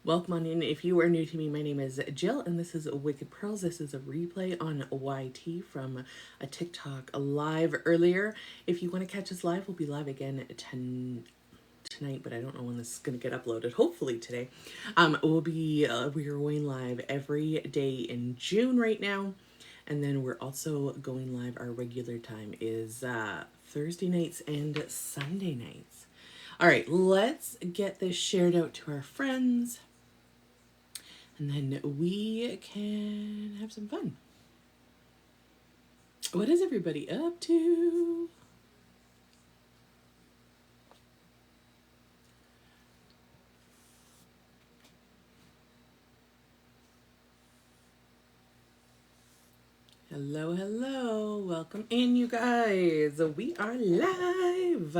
Welcome on in. If you are new to me, my name is Jill, and this is Wicked Pearls. This is a replay on YT from a TikTok live earlier. If you want to catch us live, we'll be live again tonight, but I don't know when this is going to get uploaded. Hopefully today. We are going live every day in June right now, and then we're also going live. Our regular time is Thursday nights and Sunday nights. All right, let's get this shared out to our friends. And then we can have some fun. What is everybody up to? Hello, hello. Welcome in, you guys. We are live.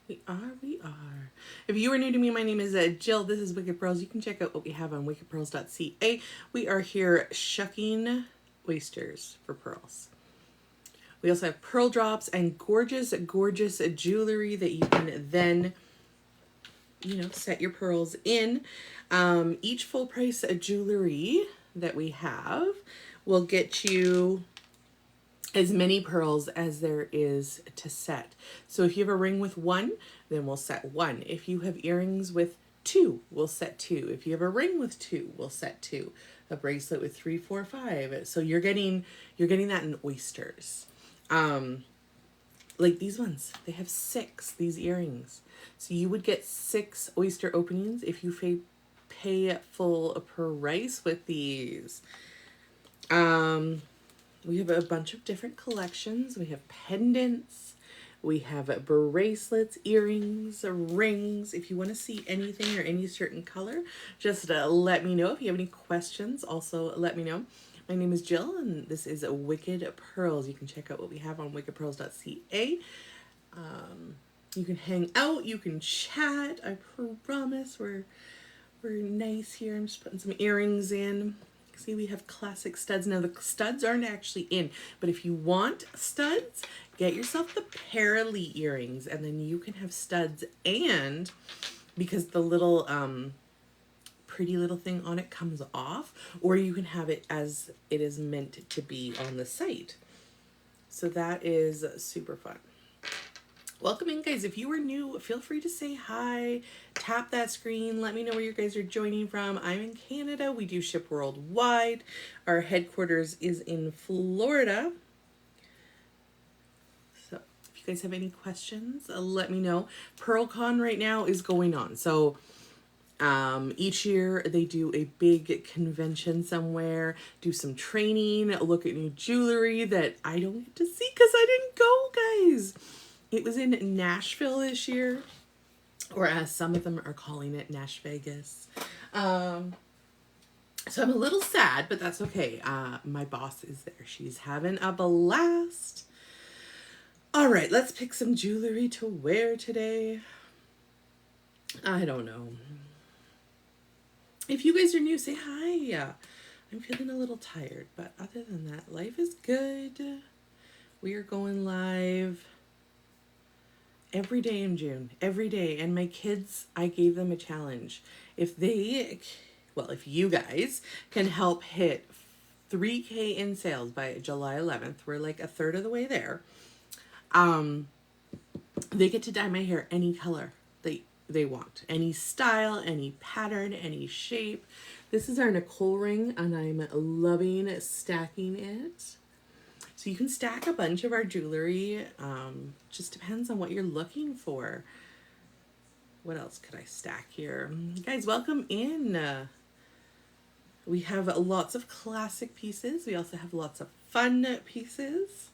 We are. If you are new to me, my name is Jill. This is Wicked Pearls. You can check out what we have on wickedpearls.ca. We are here shucking oysters for pearls. We also have pearl drops and gorgeous, gorgeous jewelry that you can then, set your pearls in. Each full price jewelry that we have will get you as many pearls as there is to set. So if you have a ring with one, then we'll set one. If you have earrings with two, we'll set two. If you have a ring with two, we'll set two. A bracelet with 3, 4, 5. So you're getting that in oysters. Like these ones, they have 6, these earrings. So you would get 6 oyster openings if you pay full price with these. We have a bunch of different collections. We have pendants. We have bracelets, earrings, rings. If you want to see anything or any certain color, just let me know. If you have any questions, also let me know. My name is Jill, and this is Wicked Pearls. You can check out what we have on wickedpearls.ca. You can hang out. You can chat. I promise we're nice here. I'm just putting some earrings in. See, we have classic studs. Now, the studs aren't actually in, but if you want studs, get yourself the Paralee earrings, and then you can have studs, and because the little pretty little thing on it comes off, or you can have it as it is meant to be on the site. So that is super fun. Welcome in, guys. If you are new, feel free to say hi. Tap that screen. Let me know where you guys are joining from. I'm in Canada. We do ship worldwide. Our headquarters is in Florida. So if you guys have any questions, let me know. PearlCon right now is going on. So each year they do a big convention somewhere, do some training, look at new jewelry that I don't get to see because I didn't go, guys. It was in Nashville this year, or as some of them are calling it, Nash Vegas. So I'm a little sad, but that's okay. My boss is there. She's having a blast. All right, let's pick some jewelry to wear today. I don't know. If you guys are new, say hi. I'm feeling a little tired, but other than that, life is good. We are going live every day in June, every day. And my kids, I gave them a challenge. If you guys can help hit 3K in sales by July 11th, we're like a third of the way there. They get to dye my hair any color they want, any style, any pattern, any shape. This is our Nicole ring, and I'm loving stacking it. So you can stack a bunch of our jewelry. Just depends on what you're looking for. What else could I stack here? Guys, welcome in. We have lots of classic pieces. We also have lots of fun pieces.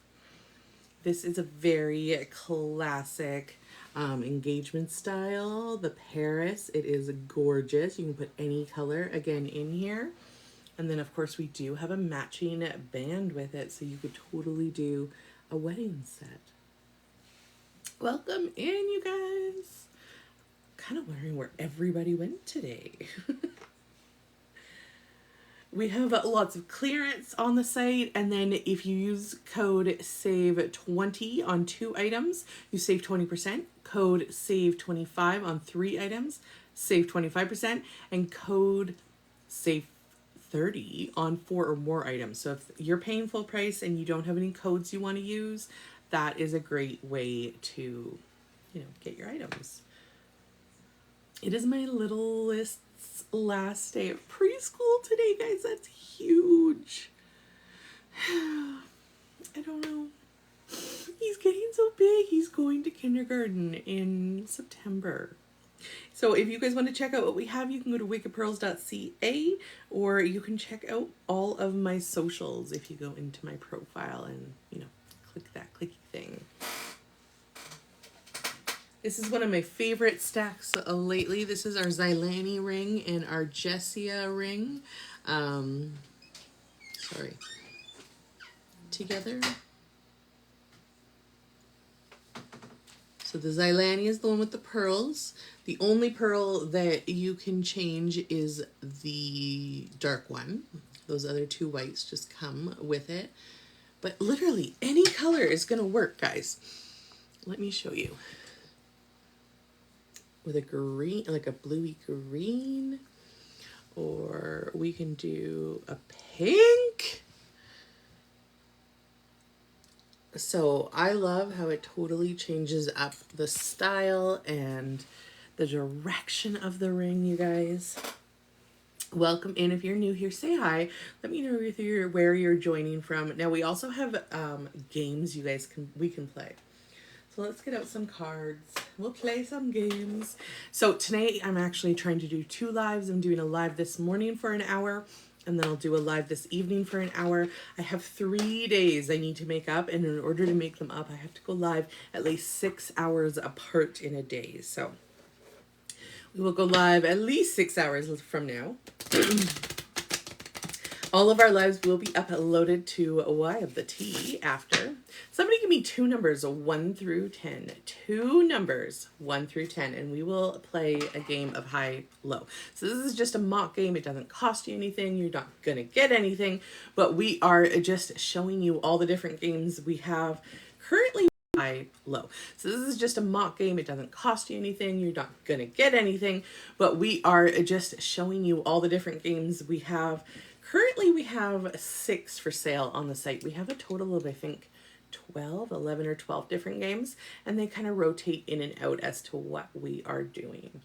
This is a very classic engagement style. The Paris. It is gorgeous. You can put any color again in here. And then, of course, we do have a matching band with it, so you could totally do a wedding set. Welcome in, you guys. Kind of wondering where everybody went today. We have lots of clearance on the site, and then if you use code SAVE20 on 2 items, you save 20%. Code SAVE25 on 3 items, save 25%, and code SAVE30 on 4 or more items. So if you're paying full price and you don't have any codes you want to use, that is a great way to, get your items. It is my littlest last day of preschool today, guys. That's huge. I don't know. He's getting so big. He's going to kindergarten in September. So if you guys want to check out what we have, you can go to wickedpearls.ca, or you can check out all of my socials if you go into my profile and, click that clicky thing. This is one of my favorite stacks lately. This is our Zylani ring and our Jessia ring. Together. So the Zylani is the one with the pearls. The only pearl that you can change is the dark one. Those other 2 whites just come with it. But literally any color is going to work, guys. Let me show you. With a green, like a bluey green, or we can do a pink. So I love how it totally changes up the style and the direction of the ring, you guys. Welcome in. If you're new here, say hi. Let me know where you're joining from. Now we also have games we can play. So let's get out some cards. We'll play some games. So tonight I'm actually trying to do 2 lives. I'm doing a live this morning for an hour, and then I'll do a live this evening for an hour. I have 3 days I need to make up, and in order to make them up, I have to go live at least 6 hours apart in a day. So we will go live at least 6 hours from now. All of our lives will be uploaded to Y of the T after. Somebody give me 2 numbers, 1 through 10. 2 numbers, 1 through 10, and we will play a game of high-low. So this is just a mock game. It doesn't cost you anything. You're not going to get anything, but we are just showing you all the different games we have currently. High-low. So this is just a mock game. It doesn't cost you anything. You're not going to get anything, but we are just showing you all the different games we have. Currently, we have 6 for sale on the site. We have a total of, I think, 11 or 12 different games, and they kind of rotate in and out as to what we are doing.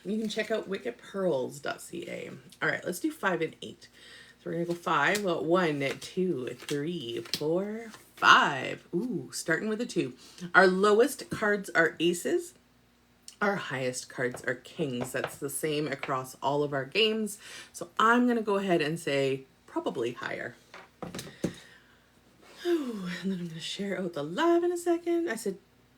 You can check out wickedpearls.ca. All right, let's do 5 and 8. So we're going to go 5. 1, 2, 3, 4, 5. Ooh, starting with a 2. Our lowest cards are aces. Our highest cards are kings. That's the same across all of our games. So I'm going to go ahead and say probably higher. Oh, and then I'm going to share out the live in a second. I said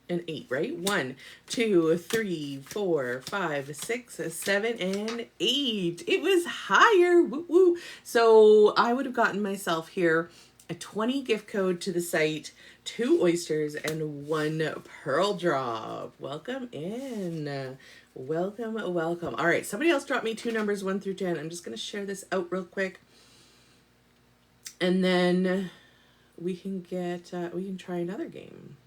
an 8, right? 1, 2, 3, 4, 5, 6, 7, and 8. It was higher. Woo woo. So I would have gotten myself here a 20 gift code to the site, 2 oysters, and 1 pearl drop. Welcome in. Welcome, welcome. All right, somebody else dropped me 2 numbers, 1 through 10. I'm just going to share this out real quick. And then we can try another game.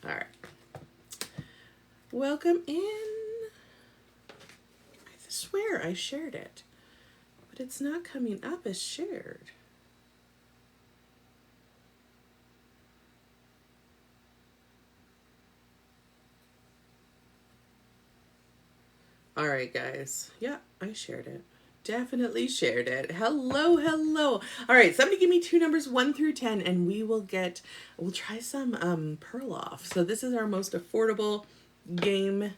All right. Welcome in. I swear I shared it, but it's not coming up as shared. All right, guys. Yeah, I shared it. Definitely shared it. Hello, hello. All right, somebody give me 2 numbers, 1 through 10, and we'll try some pearl off. So this is our most affordable game.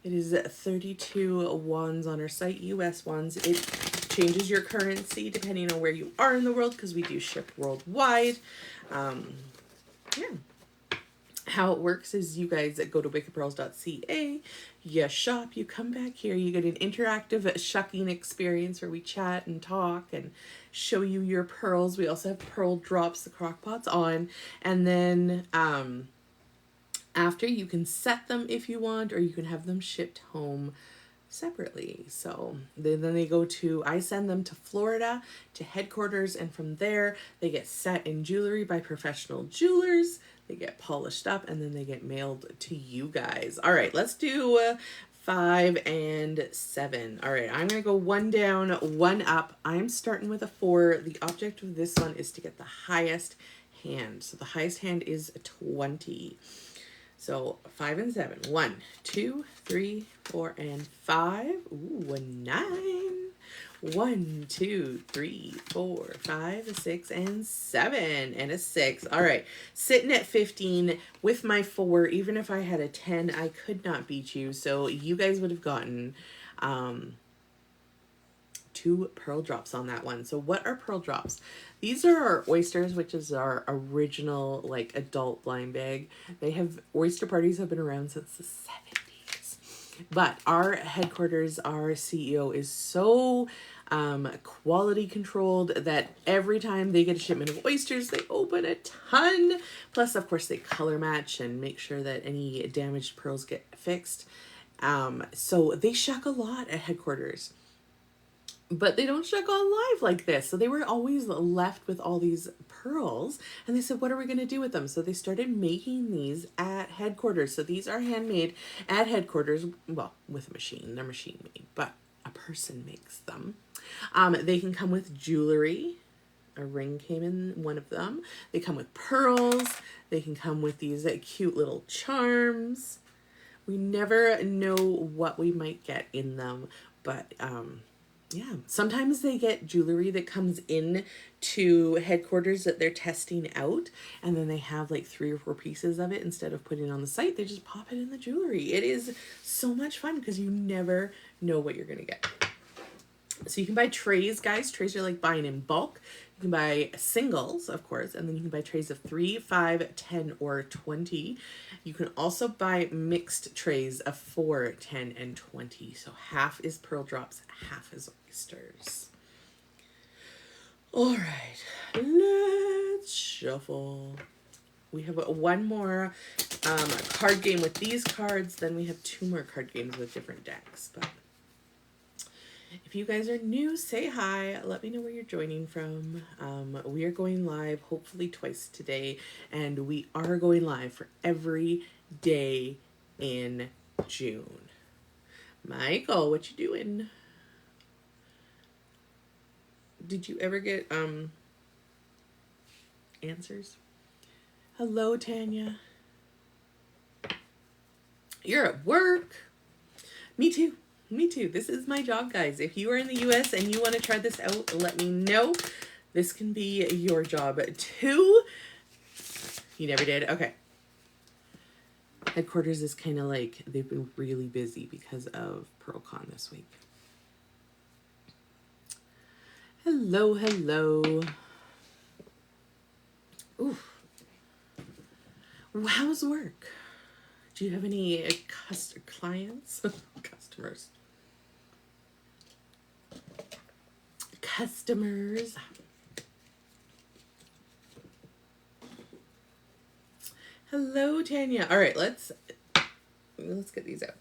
It is 32 wands on our site, US wands. It changes your currency depending on where you are in the world because we do ship worldwide. Yeah. How it works is you guys go to wickedpearls.ca, you shop, you come back here, you get an interactive shucking experience where we chat and talk and show you your pearls. We also have pearl drops, the crock pot's on, and then After, you can set them if you want, or you can have them shipped home separately. So then they go to, I send them to Florida to headquarters, and from there they get set in jewelry by professional jewelers. They get polished up, and then they get mailed to you guys. All right, let's do 5 and 7. All right, I'm gonna go 1 down, 1 up. I'm starting with a 4. The object of this one is to get the highest hand. So the highest hand is 20. So 5 and 7. 1, 2, 3, 4, and 5. Ooh, a 9. 1, 2, 3, 4, 5, 6, and 7, and a 6. All right, sitting at 15 with my 4. Even if I had a 10, I could not beat you. So you guys would have gotten 2 pearl drops on that one. So what are pearl drops? These are our oysters, which is our original like adult blind bag. Oyster parties have been around since the 70s. But our headquarters, our CEO is so quality controlled that every time they get a shipment of oysters, they open a ton. Plus, of course, they color match and make sure that any damaged pearls get fixed. So they shuck a lot at headquarters. But they don't shuck on live like this. So they were always left with all these pearls. And they said, what are we going to do with them? So they started making these at headquarters. So these are handmade at headquarters. Well, with a machine. They're machine made. But a person makes them. They can come with jewelry. A ring came in one of them. They come with pearls. They can come with these cute little charms. We never know what we might get in them. But yeah, sometimes they get jewelry that comes in to headquarters that they're testing out, and then they have like 3 or 4 pieces of it. Instead of putting it on the site, they just pop it in the jewelry. It is so much fun because you never know what you're gonna get. So you can buy trays, guys. Trays are like buying in bulk. You can buy singles, of course, and then you can buy trays of 3, 5, 10, or 20. You can also buy mixed trays of 4, 10, and 20. So half is pearl drops, half is oysters. All right, let's shuffle. We have 1 more card game with these cards. Then we have 2 more card games with different decks. But if you guys are new, say hi. Let me know where you're joining from. We are going live hopefully twice today. And we are going live for every day in June. Michael, what you doing? Did you ever get answers? Hello, Tanya. You're at work. Me too. Me too. This is my job, guys. If you are in the US and you want to try this out, let me know. This can be your job too. You never did? Okay. Headquarters is kind of like they've been really busy because of PearlCon this week. Hello, hello. Ooh. How's work? Do you have any clients? Customers. Customers. Hello, Tanya. All right, let's get these out.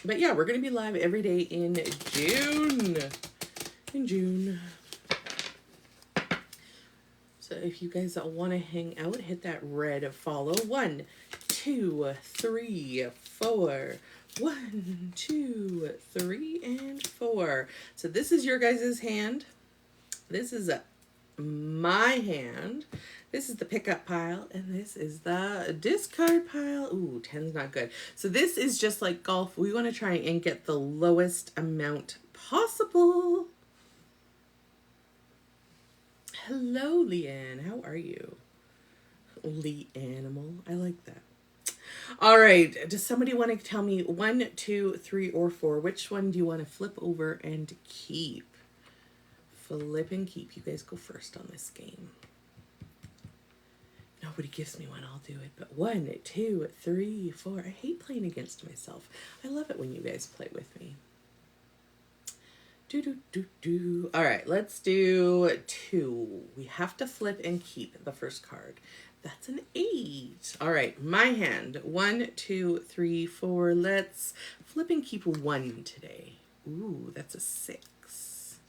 But yeah, we're going to be live every day in June. In June. So if you guys want to hang out, hit that red follow. 1, 2, 3, 4. 1, 2, 3, and 4. So this is your guys' hand. This is my hand. This is the pickup pile, and this is the discard pile. Ooh, 10's not good. So this is just like golf. We want to try and get the lowest amount possible. Hello, Leanne. How are you? Lee Animal. I like that. All right. Does somebody want to tell me 1, 2, 3, or 4? Which one do you want to flip over and keep? Flip and keep. You guys go first on this game. Nobody gives me one, I'll do it. But 1, 2, 3, 4. I hate playing against myself. I love it when you guys play with me. All right, let's do 2. We have to flip and keep the first card. That's an 8. All right, my hand. 1, 2, 3, 4. Let's flip and keep 1 today. Ooh, that's a 6.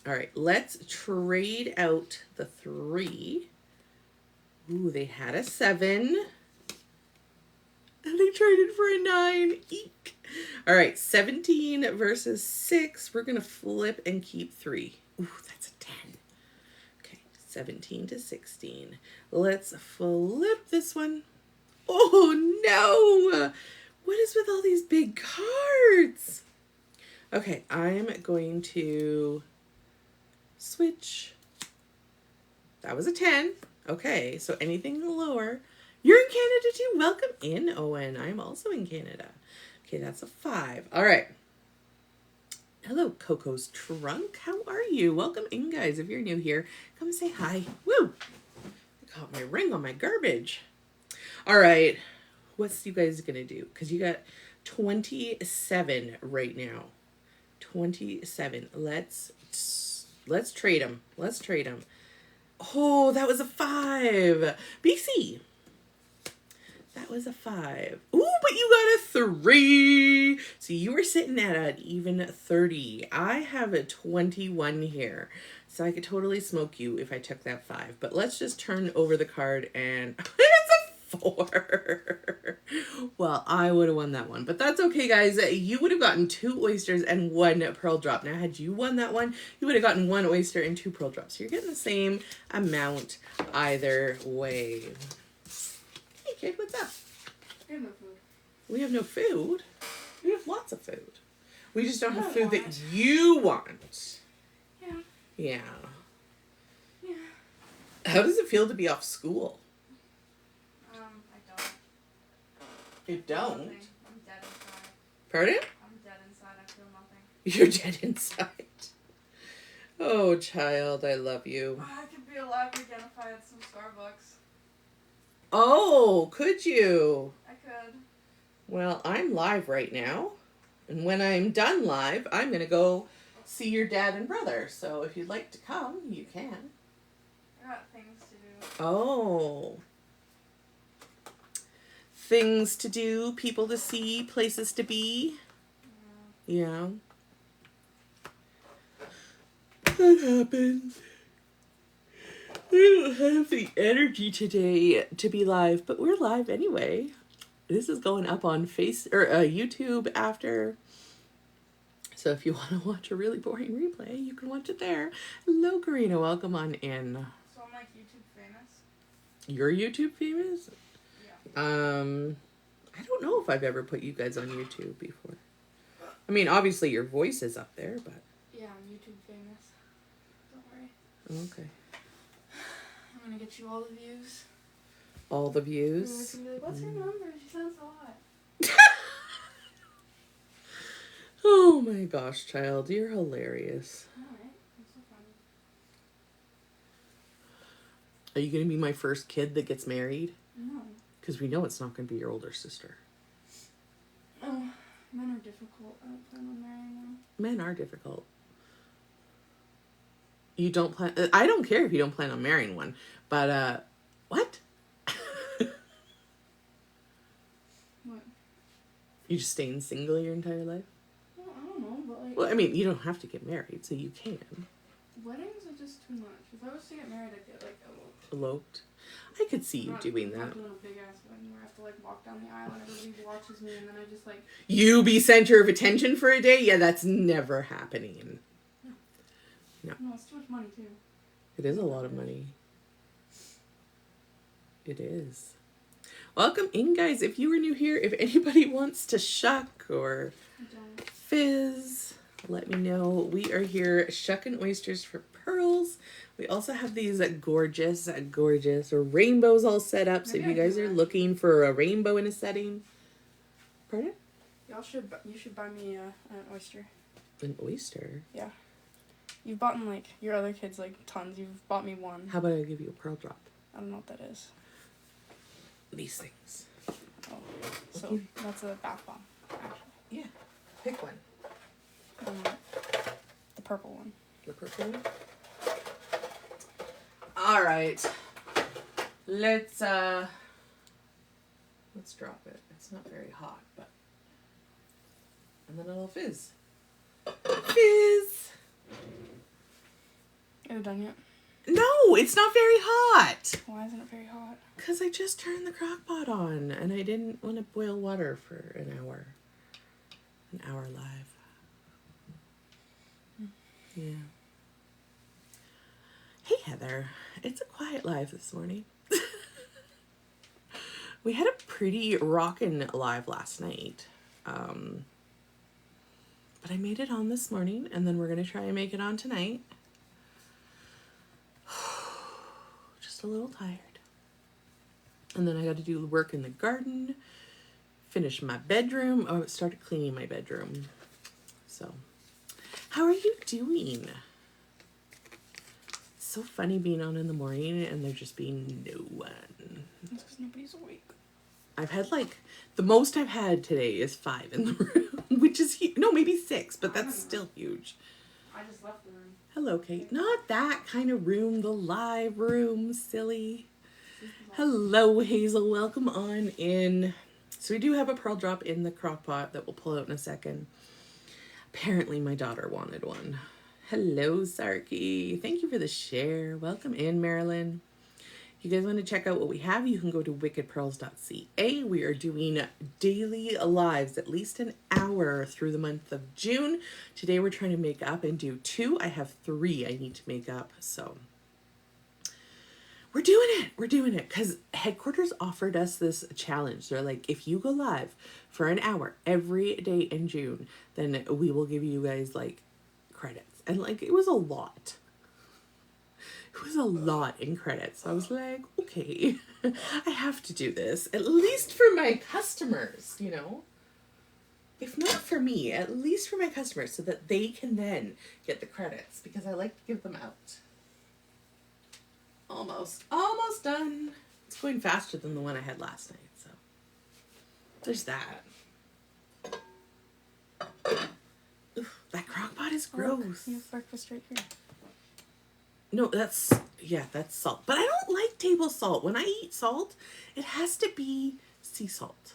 All right, let's trade out the 3. Ooh, they had a 7. And they traded for a 9. Eek. All right, 17 versus 6. We're going to flip and keep 3. Ooh, that's a 10. 17 to 16. Let's flip this one. Oh no! What is with all these big cards? Okay, I'm going to switch. That was a 10. Okay, so anything lower. You're in Canada too. Welcome in, Owen. I'm also in Canada. Okay, that's a 5. All right. Hello, Coco's Trunk. How are you? Welcome in, guys. If you're new here, come say hi. Woo! I caught my ring on my garbage. All right. What's you guys going to do? Because you got 27 right now. 27. Let's trade them. Let's trade them. Oh, that was a 5. BC. That was a 5. Ooh, but you got a 3. So you were sitting at an even 30. I have a 21 here. So I could totally smoke you if I took that 5. But let's just turn over the card and it's a 4. Well, I would have won that one. But that's okay, guys. You would have gotten 2 oysters and 1 pearl drop. Now, had you won that one, you would have gotten 1 oyster and 2 pearl drops. So you're getting the same amount either way. Hey, kid, what's up? We have no food. We have no food? We have lots of food. We just don't have food that you want. Yeah. Yeah. Yeah. How does it feel to be off school? I don't. You don't? Nothing. I'm dead inside. Pardon? I'm dead inside. I feel nothing. You're dead inside. Oh, child, I love you. I could be alive again if I had some Starbucks. Oh, could you? I could. Well, I'm live right now. And when I'm done live, I'm going to go see your dad and brother. So if you'd like to come, you can. I got things to do. Oh. Things to do, people to see, places to be. Yeah. That happens. I don't have the energy today to be live, but we're live anyway. This is going up on YouTube after. So if you want to watch a really boring replay, you can watch it there. Hello, Karina. Welcome on in. So I'm like YouTube famous? You're YouTube famous? Yeah. I don't know if I've ever put you guys on YouTube before. I mean, obviously your voice is up there, but. Yeah, I'm YouTube famous. Don't worry. Okay. I'm gonna get you all the views. All the views? And be like, what's her number? She sounds so hot. Oh my gosh, child. You're hilarious. Alright. That's so funny. Are you going to be my first kid that gets married? No. Because we know it's not going to be your older sister. Oh, men are difficult. I don't plan on marrying them. Men are difficult. You don't plan... I don't care if you don't plan on marrying one. But, what? What? You just staying single your entire life? Well, I don't know, but like... Well, I mean, you don't have to get married, so you can. Weddings are just too much. If I was to get married, I'd get like eloped. Eloped? I could see you doing that. I'm not doing a big ass wedding where I have to like walk down the aisle and everybody watches me and then I just like... You be center of attention for a day? Yeah, that's never happening. No. No, it's too much money too. It is a lot of money. It is. Welcome in, guys. If you are new here, if anybody wants to shuck or fizz, let me know. We are here shucking oysters for pearls. We also have these gorgeous rainbows all set up. So if you guys are looking for a rainbow in a setting. Pardon? You should buy me an oyster. An oyster? Yeah. You've bought like your other kids like tons. You've bought me one. How about I give you a pearl drop? I don't know what that is. These things. Oh, so that's a bath bomb, actually. Yeah. Pick one. The purple one. The purple one? All right. let's drop it. It's not very hot, but, and then it'll fizz. Fizz! Are you done yet? No, it's not very hot. Why isn't it very hot? Because I just turned the crock pot on and I didn't want to boil water for an hour. An hour live. Yeah. Hey Heather, it's a quiet live this morning. We had a pretty rockin' live last night. But I made it on this morning and then we're going to try and make it on tonight. Just a little tired. And then I got to do work in the garden, finish my bedroom. Oh, I started cleaning my bedroom. So, how are you doing? It's so funny being on in the morning and there just being no one. It's because nobody's awake. I've had like, the most I've had today is 5 in the room, which is huge. No, maybe 6, but that's still huge. I just left the room. Hello, Kate. Not that kind of room, the live room, silly. Hello, Hazel. Welcome on in. So we do have a pearl drop in the crock pot that we'll pull out in a second. Apparently my daughter wanted one. Hello, Sarky. Thank you for the share. Welcome in, Marilyn. If you guys want to check out what we have, you can go to wickedpearls.ca. We are doing daily lives, at least an hour through the month of June. Today we're trying to make up and do 2. I have 3 I need to make up, so we're doing it. We're doing it because headquarters offered us this challenge. They're like, if you go live for an hour every day in June, then we will give you guys like credits. And like, it was a lot. It was a lot in credits. So I was like, okay, I have to do this, at least for my customers, you know? If not for me, at least for my customers, so that they can then get the credits, because I like to give them out. Almost done. It's going faster than the one I had last night, so there's that. Oof, that crock pot is gross. Look, you have breakfast right here. No, that's salt. But I don't like table salt. When I eat salt, it has to be sea salt.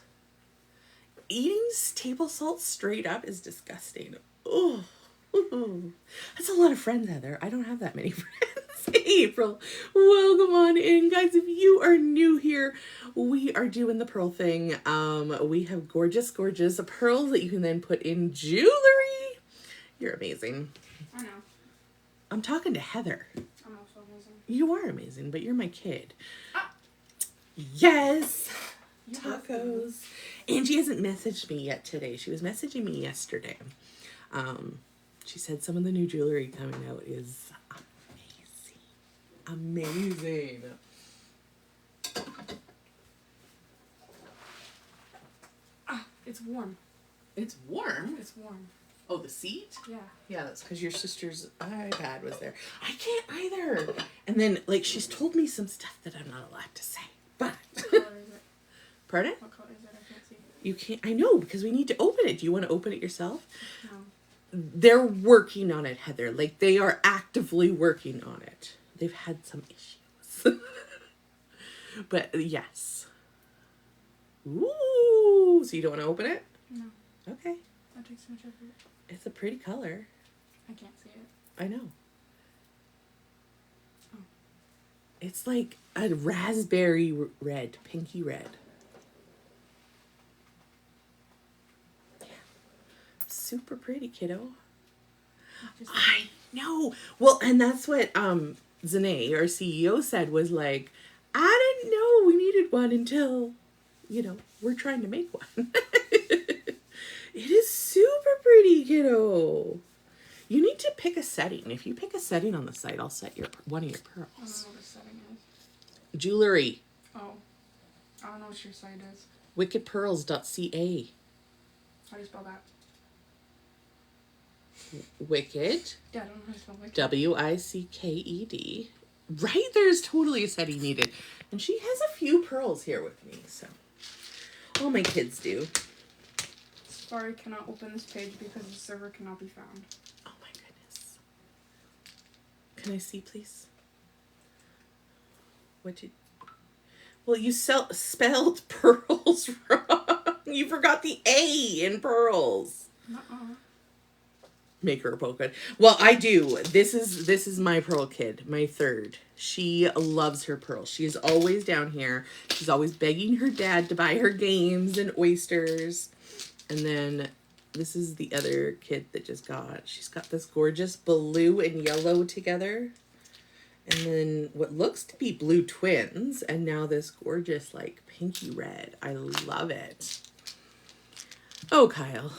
Eating table salt straight up is disgusting. Oh, that's a lot of friends, Heather. I don't have that many friends. April, welcome on in. Guys, if you are new here, we are doing the pearl thing. We have gorgeous pearls that you can then put in jewelry. You're amazing. I know. I'm talking to Heather. I'm also amazing. You are amazing, but you're my kid. Ah. Yes! Tacos. Angie hasn't messaged me yet today. She was messaging me yesterday. She said some of the new jewelry coming out is amazing. Ah, it's warm. It's warm? It's warm. Oh, the seat? Yeah. Yeah, that's because your sister's iPad was there. I can't either. And then, like, she's told me some stuff that I'm not allowed to say. But. What color is it? Pardon? What color is it? I can't see. You can't. I know, because we need to open it. Do you want to open it yourself? No. They're working on it, Heather. Like, they are actively working on it. They've had some issues. But, yes. Ooh. So you don't want to open it? No. Okay. That takes too much effort. It's a pretty color. I can't see it. I know. Oh. It's like a raspberry red, pinky red. Yeah. Super pretty, kiddo. I know. Well, and that's what Zane, our CEO, said was like, I didn't know we needed one until, you know, we're trying to make one. It is super pretty, kiddo. You need to pick a setting. If you pick a setting on the site, I'll set one of your I don't know pearls. what the setting is. Jewelry. Oh. I don't know what your site is. Wickedpearls.ca. How do you spell that? Wicked. Yeah, I don't know how to spell wicked. Wicked. Right? There's totally a setting needed. And she has a few pearls here with me, so. All my kids do. Safari cannot open this page because the server cannot be found. Oh my goodness. Can I see, please? What did... Well, you spelled pearls wrong. You forgot the A in pearls. Uh-uh. Make her a pearl kid. Well, I do. This is my pearl kid, my third. She loves her pearls. She's always down here. She's always begging her dad to buy her games and oysters. And then this is the other kid that she's got this gorgeous blue and yellow together. And then what looks to be blue twins. And now this gorgeous, like, pinky red. I love it. Oh, Kyle.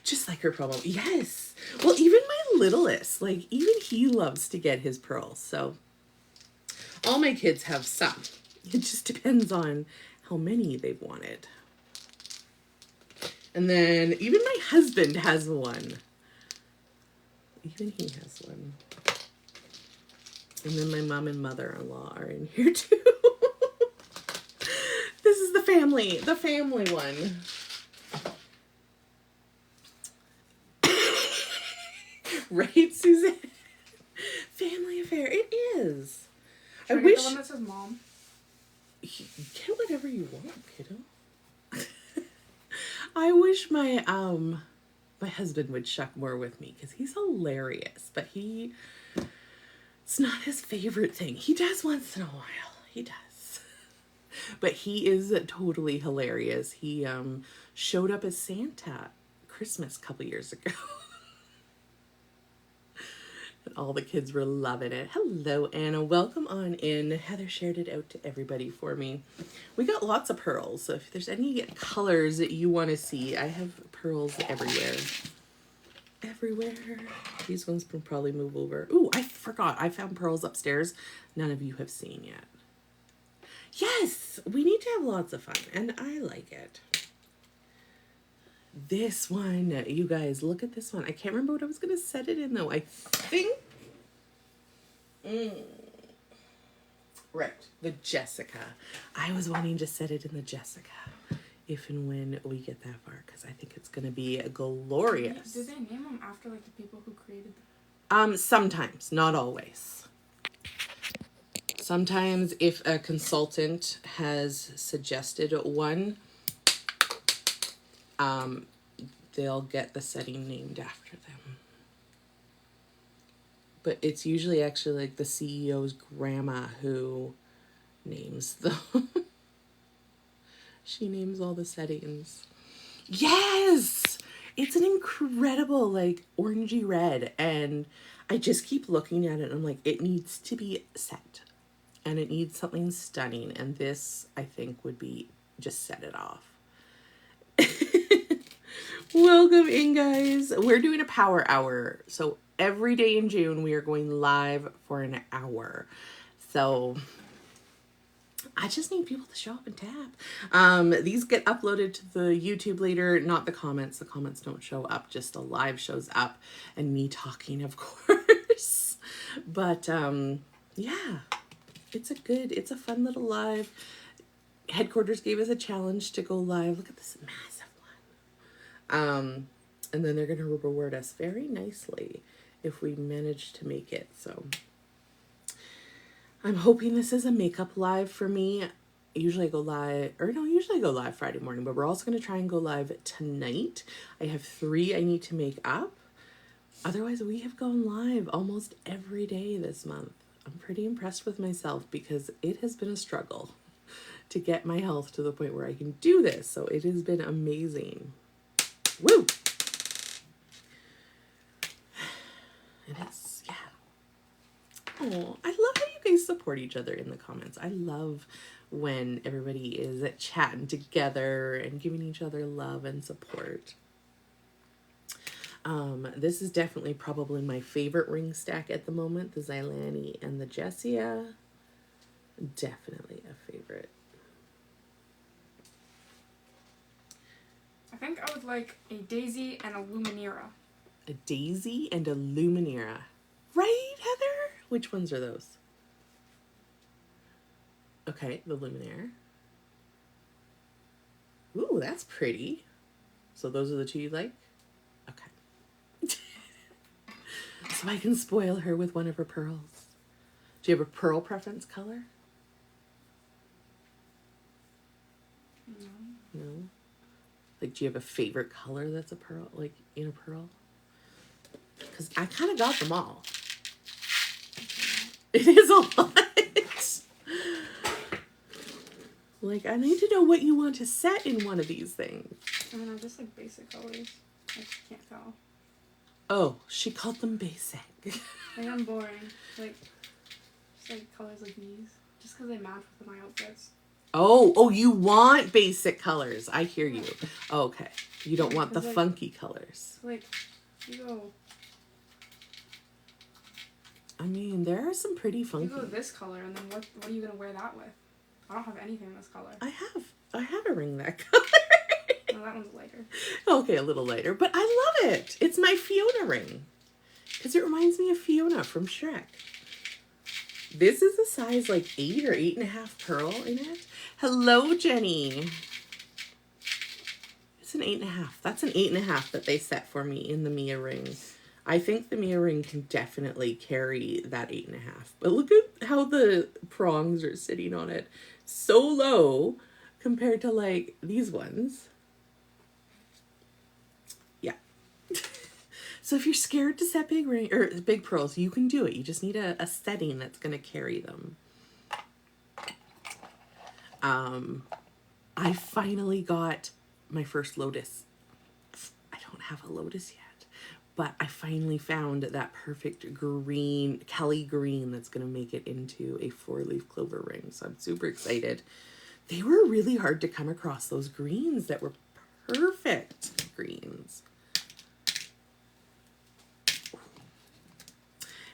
Just like her promo. Yes. Well, even my littlest, like, even he loves to get his pearls. So all my kids have some. It just depends on how many they've wanted. And then even my husband has one. Even he has one. And then my mom and mother-in-law are in here too. This is the family one. Right, Suzanne? Family affair. It is. Should I get the one that says mom? Get whatever you want, kiddo. I wish my husband would shuck more with me because he's hilarious, but it's not his favorite thing. He does once in a while. He does. But he is totally hilarious. He showed up as Santa Christmas a couple years ago. And all the kids were loving it. Hello, Anna. Welcome on in. Heather shared it out to everybody for me. We got lots of pearls. So if there's any colors that you want to see, I have pearls everywhere. Everywhere. These ones can probably move over. Ooh, I forgot. I found pearls upstairs. None of you have seen yet. Yes, we need to have lots of fun. And I like it. This one, you guys, look at this one. I can't remember what I was going to set it in, though. I think... Right, the Jessica. I was wanting to set it in the Jessica, if and when we get that far, because I think it's going to be glorious. Did they name them after, like, the people who created them? Sometimes, not always. Sometimes if a consultant has suggested one, they'll get the setting named after them. But it's usually actually like the CEO's grandma who names them. She names all the settings. Yes! It's an incredible, like, orangey red. And I just keep looking at it and I'm like, it needs to be set. And it needs something stunning. And this, I think, would be just set it off. Welcome in, guys. We're doing a power hour. So every day in June, we are going live for an hour. So I just need people to show up and tap. These get uploaded to the YouTube later, not the comments. The comments don't show up, just the live shows up and me talking, of course. But yeah, it's a fun little live. Headquarters gave us a challenge to go live. Look at this massive one. And then they're going to reward us very nicely if we manage to make it. So I'm hoping this is a makeup live for me. Usually I go live Friday morning, but we're also going to try and go live tonight. I have 3 I need to make up. Otherwise, we have gone live almost every day this month. I'm pretty impressed with myself because it has been a struggle to get my health to the point where I can do this. So it has been amazing. Woo! It is, yeah. Oh, I love how you guys support each other in the comments. I love when everybody is chatting together and giving each other love and support. This is definitely probably my favorite ring stack at the moment, the Zylani and the Jessia. Definitely a favorite. I think I would like a daisy and a luminera. A daisy and a luminera. Right, Heather? Which ones are those? Okay, the luminera. Ooh, that's pretty. So those are the 2 you like? Okay. So I can spoil her with one of her pearls. Do you have a pearl preference color? No. No? Like, do you have a favorite color that's a pearl, like, in a pearl? Because I kind of got them all. It is a lot. Like, I need to know what you want to set in one of these things. I mean, I just like basic colors. I just can't tell. Oh, she called them basic. Like, I'm boring. Like, just like colors like these. Just because they match with my outfits. Oh, you want basic colors. I hear you. Okay. You don't want the like, funky colors. Like, you go... I mean, there are some pretty You funky. go this color, and then what are you going to wear that with? I don't have anything this color. I have a ring that color. No, that one's lighter. Okay, a little lighter. But I love it. It's my Fiona ring. Because it reminds me of Fiona from Shrek. This is a size like 8 or 8.5 pearl in it. Hello, Jenny. It's an 8.5. That's an 8.5 that they set for me in the Mia ring. I think the Mia ring can definitely carry that 8.5. But look at how the prongs are sitting on it. So low compared to like these ones. Yeah. So if you're scared to set big pearls, you can do it. You just need a setting that's going to carry them. I finally got my first lotus. I don't have a lotus yet, but I finally found that perfect green, Kelly green, that's going to make it into a 4-leaf clover ring. So I'm super excited. They were really hard to come across, those greens that were perfect greens.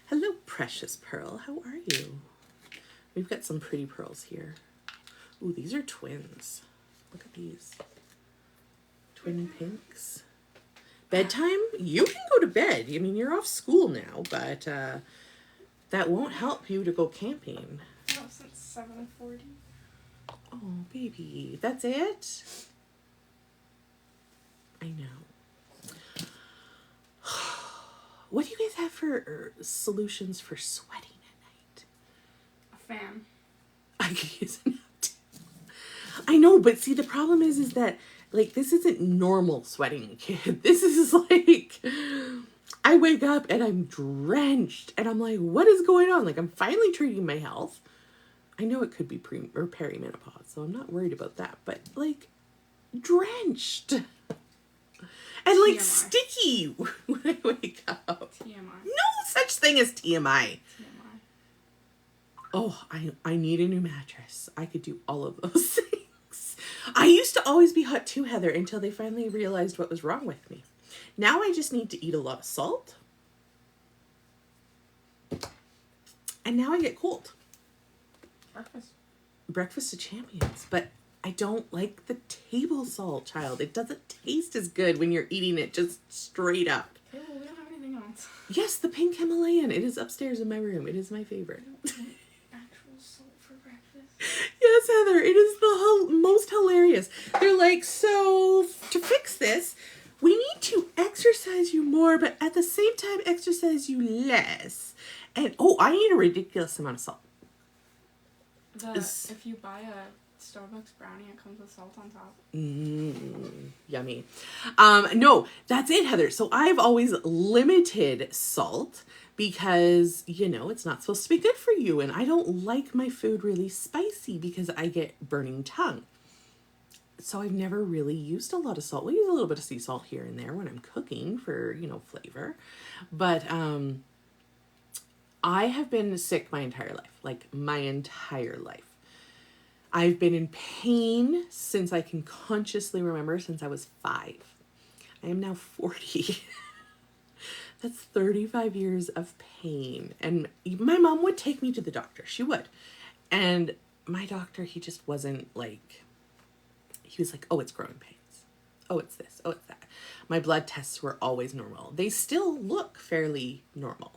Hello, precious pearl. How are you? We've got some pretty pearls here. Ooh, these are twins. Look at these. Twin pinks. Bedtime? You can go to bed. I mean, you're off school now, but that won't help you to go camping. No, since 7:40. Oh, baby. That's it? I know. What do you guys have for solutions for sweating at night? A fan. I could use a nap too. I know, but see, the problem is that, like, this isn't normal sweating, kid. This is like, I wake up and I'm drenched and I'm like, what is going on? Like, I'm finally treating my health. I know it could be or perimenopause, so I'm not worried about that, but like, drenched. And like TMI. sticky when I wake up. TMI. No such thing as TMI. TMI. Oh, I need a new mattress. I could do all of those things. I used to always be hot too, Heather, until they finally realized what was wrong with me. Now I just need to eat a lot of salt. And now I get cold. Breakfast. Breakfast of champions. But I don't like the table salt, child. It doesn't taste as good when you're eating it just straight up. Okay, well, we don't have anything else. Yes, the pink Himalayan. It is upstairs in my room. It is my favorite. Actual salt for breakfast. Yes, Heather. It is the most hilarious. They're like, so to fix this, we need to exercise you more, but at the same time exercise you less. And, oh, I need a ridiculous amount of salt. If you buy a Starbucks brownie, it comes with salt on top. Yummy. No, that's it, Heather. So I've always limited salt because, you know, it's not supposed to be good for you. And I don't like my food really spicy because I get burning tongue. So I've never really used a lot of salt. We use a little bit of sea salt here and there when I'm cooking for, you know, flavor. But I have been sick my entire life, like my entire life. I've been in pain since I can consciously remember, since I was 5. I am now 40. That's 35 years of pain. And my mom would take me to the doctor. She would. And my doctor, he just wasn't like, he was like, oh, it's growing pains. Oh, it's this. Oh, it's that. My blood tests were always normal. They still look fairly normal.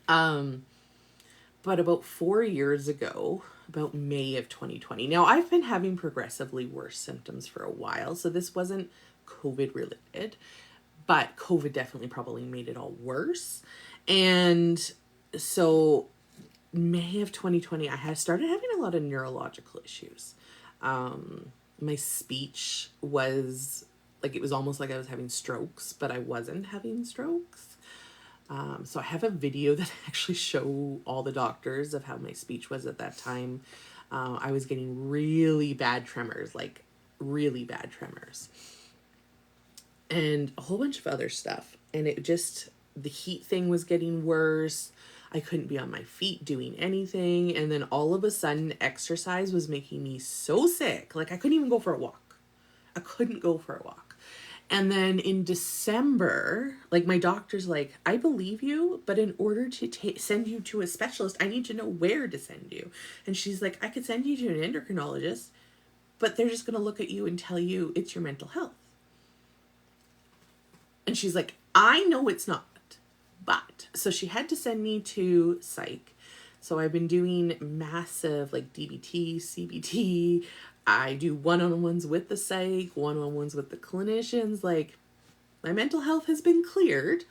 But about 4 years ago, about May of 2020. Now, I've been having progressively worse symptoms for a while, so this wasn't COVID related, but COVID definitely probably made it all worse. And so May of 2020, I had started having a lot of neurological issues. my speech was like, it was almost like I was having strokes, but I wasn't having strokes. So I have a video that I actually show all the doctors of how my speech was at that time. I was getting really bad tremors, like really bad tremors, and a whole bunch of other stuff. And it just, the heat thing was getting worse. I couldn't be on my feet doing anything. And then all of a sudden, exercise was making me so sick. Like, I couldn't even go for a walk. I couldn't go for a walk. And then in December, like, my doctor's like, I believe you, but in order to send you to a specialist, I need to know where to send you. And she's like, I could send you to an endocrinologist, but they're just going to look at you and tell you it's your mental health. And she's like, I know it's not, but. So she had to send me to psych. So I've been doing massive, like, DBT, CBT. I do one-on-ones with the psych, one-on-ones with the clinicians. Like, my mental health has been cleared.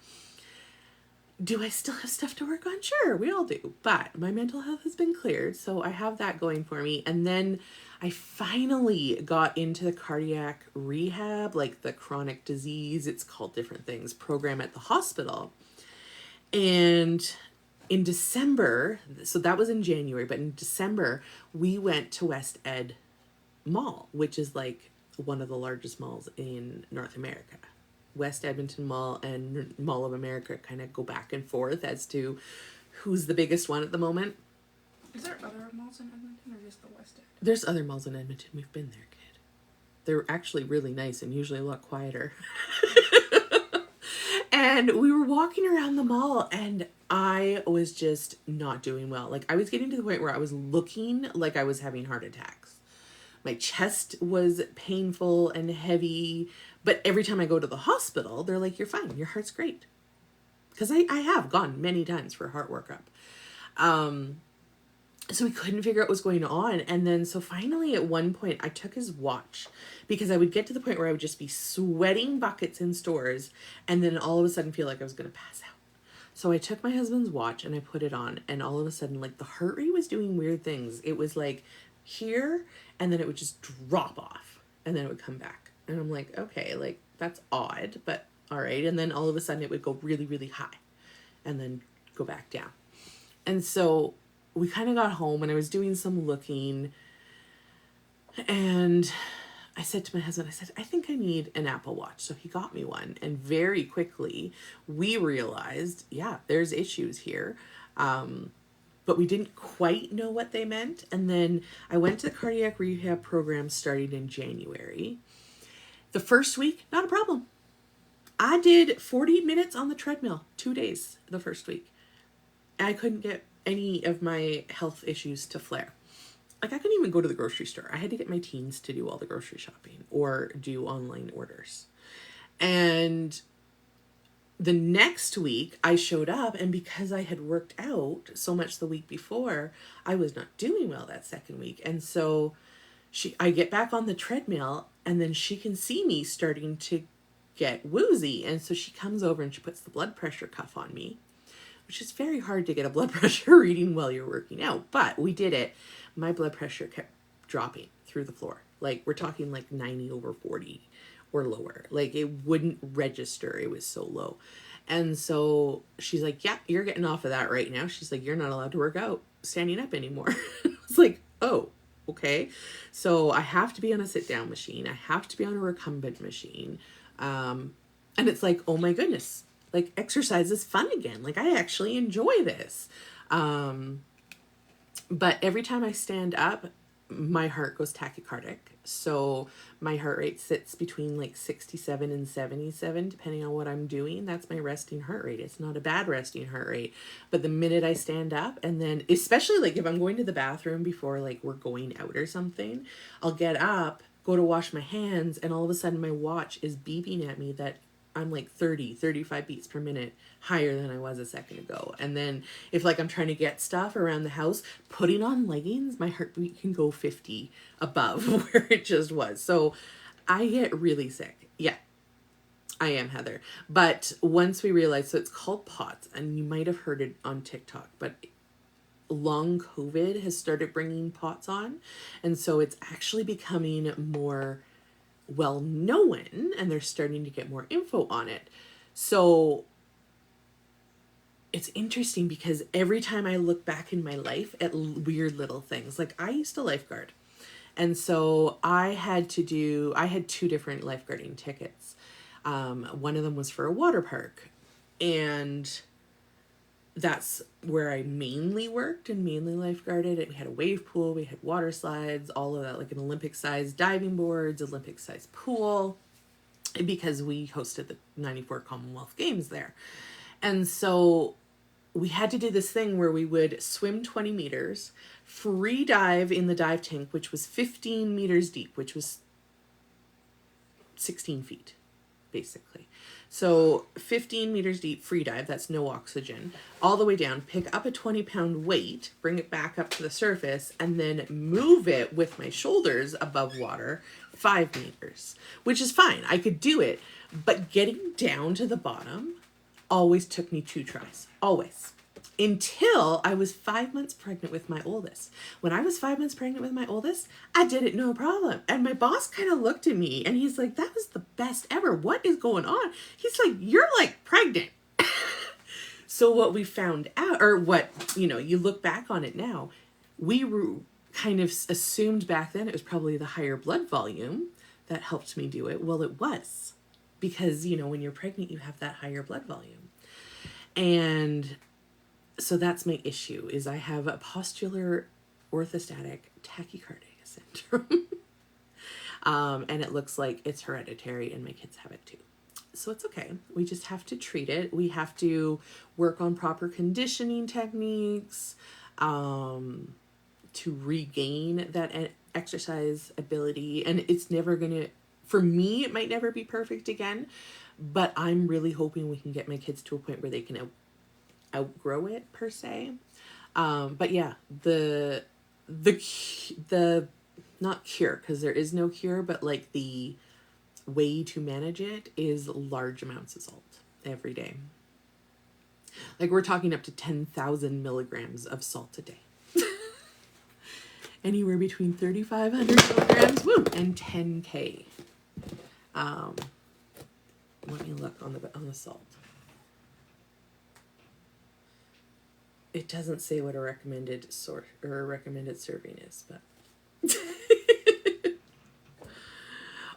Do I still have stuff to work on? Sure, we all do. But my mental health has been cleared, so I have that going for me. And then I finally got into the cardiac rehab, like the chronic disease, it's called different things, program at the hospital. And in December, so that was in January, but in December, we went to West Ed Mall, which is like one of the largest malls in North America. West Edmonton Mall and Mall of America kind of go back and forth as to who's the biggest one at the moment. Is there other malls in Edmonton or just the West End? There's other malls in Edmonton. We've been there, kid. They're actually really nice and usually a lot quieter. And we were walking around the mall and I was just not doing well. Like, I was getting to the point where I was looking like I was having heart attacks. My chest was painful and heavy. But every time I go to the hospital, they're like, you're fine. Your heart's great. Because I have gone many times for a heart workup. So we couldn't figure out what was going on. And then, so finally at one point, I took his watch because I would get to the point where I would just be sweating buckets in stores and then all of a sudden feel like I was going to pass out. So I took my husband's watch and I put it on, and all of a sudden, like, the heart rate was doing weird things. It was like here, and then it would just drop off and then it would come back. And I'm like, okay, like, that's odd, but all right. And then all of a sudden it would go really, really high and then go back down. And so we kind of got home and I was doing some looking, and I said to my husband, I said, I think I need an Apple Watch. So he got me one, and very quickly we realized, yeah, there's issues here. But we didn't quite know what they meant. And then I went to the cardiac rehab program starting in January. The first week, not a problem. I did 40 minutes on the treadmill, 2 days the first week. And I couldn't get any of my health issues to flare. Like, I couldn't even go to the grocery store. I had to get my teens to do all the grocery shopping or do online orders. And the next week I showed up, and because I had worked out so much the week before, I was not doing well that second week. And so I get back on the treadmill, and then she can see me starting to get woozy. And so she comes over and she puts the blood pressure cuff on me, which is very hard to get a blood pressure reading while you're working out, but we did it. My blood pressure kept dropping through the floor. Like, we're talking like 90/40 or lower. Like, it wouldn't register. It was so low. And so she's like, yeah, you're getting off of that right now. She's like, you're not allowed to work out standing up anymore. It's like, oh, okay. So I have to be on a sit down machine. I have to be on a recumbent machine. And it's like, oh my goodness, like, exercise is fun again. Like, I actually enjoy this. But every time I stand up, my heart goes tachycardic. So my heart rate sits between like 67 and 77, depending on what I'm doing. That's my resting heart rate. It's not a bad resting heart rate. But the minute I stand up, and then especially like if I'm going to the bathroom before like we're going out or something, I'll get up, go to wash my hands, and all of a sudden my watch is beeping at me that I'm like 35 beats per minute higher than I was a second ago. And then if like I'm trying to get stuff around the house, putting on leggings, my heartbeat can go 50 above where it just was. So I get really sick. Yeah, I am, Heather. But once we realized, so it's called POTS, and you might have heard it on TikTok, but long COVID has started bringing POTS on. And so it's actually becoming more well known, and they're starting to get more info on it. So it's interesting because every time I look back in my life at weird little things, like I used to lifeguard. And so I had two different lifeguarding tickets. One of them was for a water park. And that's where I mainly worked and mainly lifeguarded. We had a wave pool, we had water slides, all of that, like an Olympic-sized diving boards, Olympic-sized pool, because we hosted the 94 Commonwealth Games there. And so we had to do this thing where we would swim 20 meters, free dive in the dive tank, which was 15 meters deep, which was 16 feet, basically. So 15 meters deep, free dive, that's no oxygen, all the way down, pick up a 20-pound weight, bring it back up to the surface, and then move it with my shoulders above water 5 meters, which is fine. I could do it, but getting down to the bottom always took me 2 tries, always. Until I was 5 months pregnant with my oldest. When I was 5 months pregnant with my oldest, I did it no problem. And my boss kind of looked at me and he's like, that was the best ever. What is going on? He's like, you're like pregnant. So what we found out, or what, you look back on it now, we were kind of assumed back then it was probably the higher blood volume that helped me do it. Well, it was. Because, when you're pregnant, you have that higher blood volume. And so that's my issue, is I have a postular orthostatic tachycardia syndrome. And it looks like it's hereditary and my kids have it too. So it's okay. We just have to treat it. We have to work on proper conditioning techniques to regain that exercise ability. And it's never going to, for me, it might never be perfect again, but I'm really hoping we can get my kids to a point where they can outgrow it, per se. But yeah, the not cure, because there is no cure, but like the way to manage it is large amounts of salt every day. Like we're talking up to 10,000 milligrams of salt a day. Anywhere between 3,500 milligrams and 10K. Let me look on the salt. It doesn't say what a recommended serving is, but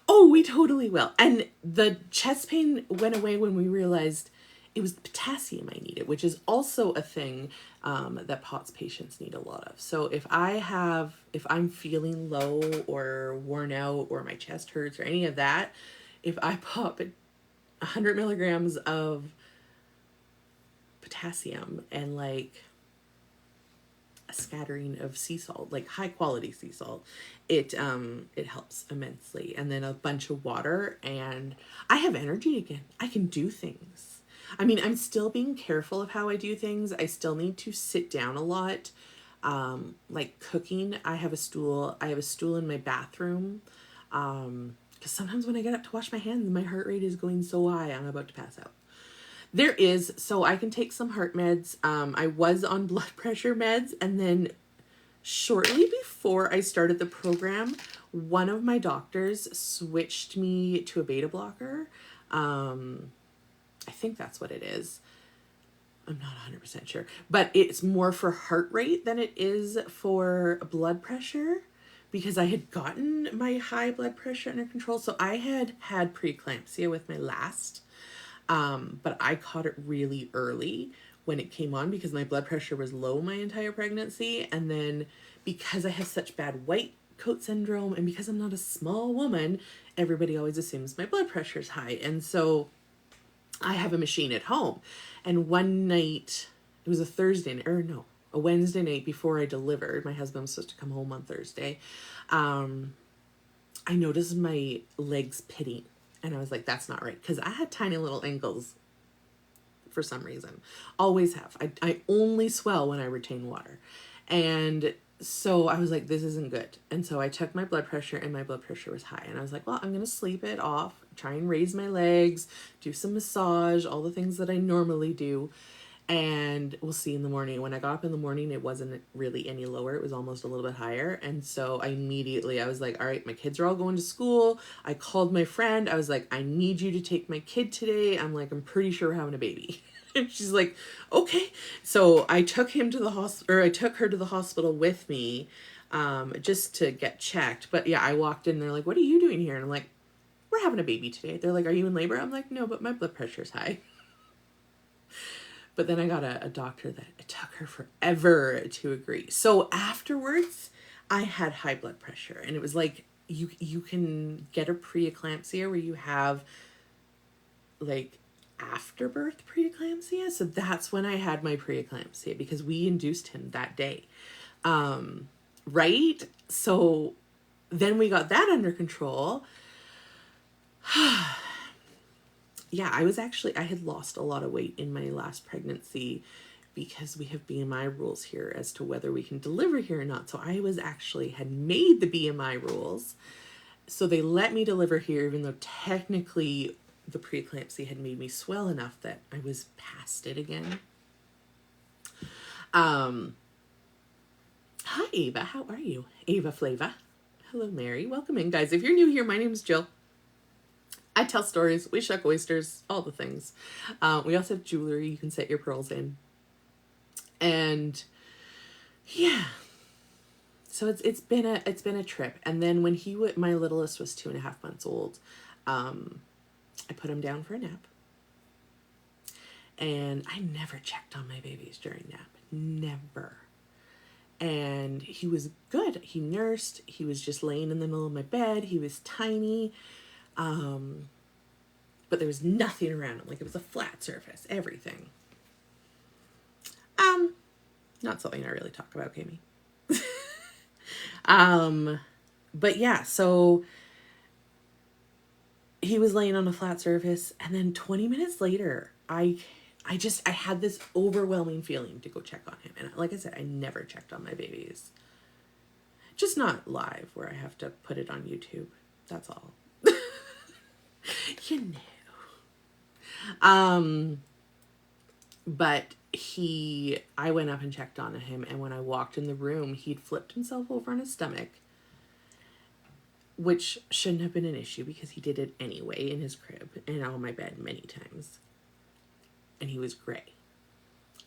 oh, we totally will. And the chest pain went away when we realized it was the potassium I needed, which is also a thing that POTS patients need a lot of. So if I'm feeling low or worn out or my chest hurts or any of that, if I pop 100 milligrams of potassium and like a scattering of sea salt, like high quality sea salt, it helps immensely. And then a bunch of water, and I have energy again. I can do things. I mean, I'm still being careful of how I do things. I still need to sit down a lot. Like cooking, I have a stool in my bathroom. Because sometimes when I get up to wash my hands, my heart rate is going so high, I'm about to pass out. So I can take some heart meds. I was on blood pressure meds, and then shortly before I started the program, one of my doctors switched me to a beta blocker. I think that's what it is. I'm not 100% sure, but it's more for heart rate than it is for blood pressure, because I had gotten my high blood pressure under control. So I had preeclampsia with my last, but I caught it really early when it came on because my blood pressure was low my entire pregnancy. And then because I have such bad white coat syndrome and because I'm not a small woman, everybody always assumes my blood pressure is high. And so I have a machine at home. And one night, it was a Wednesday night before I delivered. My husband was supposed to come home on Thursday. I noticed my legs pitting. And I was like, that's not right. Because I had tiny little ankles for some reason. Always have. I only swell when I retain water. And so I was like, this isn't good. And so I took my blood pressure, and my blood pressure was high. And I was like, well, I'm going to sleep it off, try and raise my legs, do some massage, all the things that I normally do. And we'll see in the morning. When I got up in the morning, it wasn't really any lower. It was almost a little bit higher. And so I was like, all right, my kids are all going to school. I called my friend. I was like, I need you to take my kid today. I'm like, I'm pretty sure we're having a baby. And she's like, okay. So I took him to the hospital, or I took her to the hospital with me, just to get checked. But yeah, I walked in and they're like, what are you doing here? And I'm like, we're having a baby today. They're like, are you in labor? I'm like, no, but my blood pressure's high. But then I got a doctor that it took her forever to agree. So afterwards, I had high blood pressure, and it was like you can get a preeclampsia where you have like afterbirth preeclampsia. So that's when I had my preeclampsia because we induced him that day. Right? So then we got that under control. Yeah, I had lost a lot of weight in my last pregnancy because we have BMI rules here as to whether we can deliver here or not. So had made the BMI rules. So they let me deliver here, even though technically the preeclampsia had made me swell enough that I was past it again. Hi, Ava. How are you? Ava Flava. Hello, Mary. Welcome in, guys. If you're new here, my name is Jill. I tell stories, we shuck oysters, all the things. We also have jewelry you can set your pearls in. And yeah, so it's been a trip. And then when my littlest was 2.5 months old, I put him down for a nap. And I never checked on my babies during nap. Never. And he was good. He nursed. He was just laying in the middle of my bed. He was tiny. But there was nothing around him. Like it was a flat surface, everything. Not something I really talk about, Jamie. But yeah, so he was laying on a flat surface, and then 20 minutes later, I had this overwhelming feeling to go check on him. And like I said, I never checked on my babies. Just not live where I have to put it on YouTube. That's all. You know. But I went up and checked on him, and when I walked in the room, he'd flipped himself over on his stomach, which shouldn't have been an issue because he did it anyway in his crib and on my bed many times. And he was gray